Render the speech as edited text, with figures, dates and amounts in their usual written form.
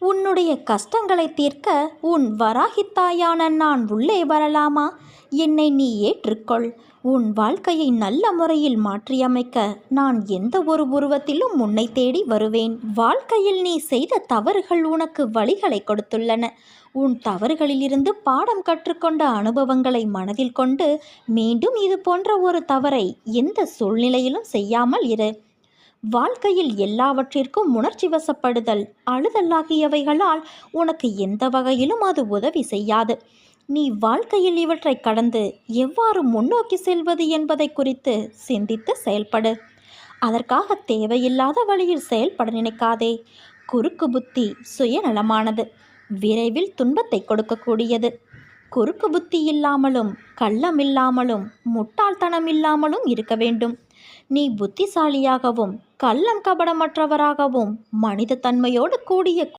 உன்னுடைய கஷ்டங்களை தீர்க்க உன் வராகித்தாயான நான் உள்ளே வரலாமா? என்னை நீ ஏற்றுக்கொள். உன் வாழ்க்கையை நல்ல முறையில் மாற்றியமைக்க நான் எந்த ஒரு உருவத்திலும் உன்னை தேடி வருவேன். வாழ்க்கையில் நீ செய்த தவறுகள் உனக்கு வழிகளை கொடுத்துள்ளன. உன் தவறுகளிலிருந்து பாடம் கற்றுக்கொண்ட அனுபவங்களை மனதில் கொண்டு மீண்டும் இது போன்ற ஒரு தவறை எந்த சூழ்நிலையிலும் செய்யாமல் இரு. வாழ்க்கையில் எல்லாவற்றிற்கும் உணர்ச்சி வசப்படுதல், அழுதல் ஆகியவைகளால் உனக்கு எந்த வகையிலும் அது உதவி செய்யாது. நீ வாழ்க்கையில் இவற்றை கடந்து எவ்வாறு முன்னோக்கி செல்வது என்பதை குறித்து சிந்தித்து செயல்படு. அதற்காக தேவையில்லாத வழியில் செயல்பட நினைக்காதே. குறுக்கு புத்தி சுயநலமானது, விரைவில் துன்பத்தை கொடுக்கக்கூடியது. குறுக்கு புத்தி இல்லாமலும் கள்ளம் இல்லாமலும் முட்டாள்தனம் இல்லாமலும் இருக்க வேண்டும். நீ புத்திசாலியாகவும் கள்ளம் கபடமற்றவராகவும் மனித தன்மையோடு கூடிய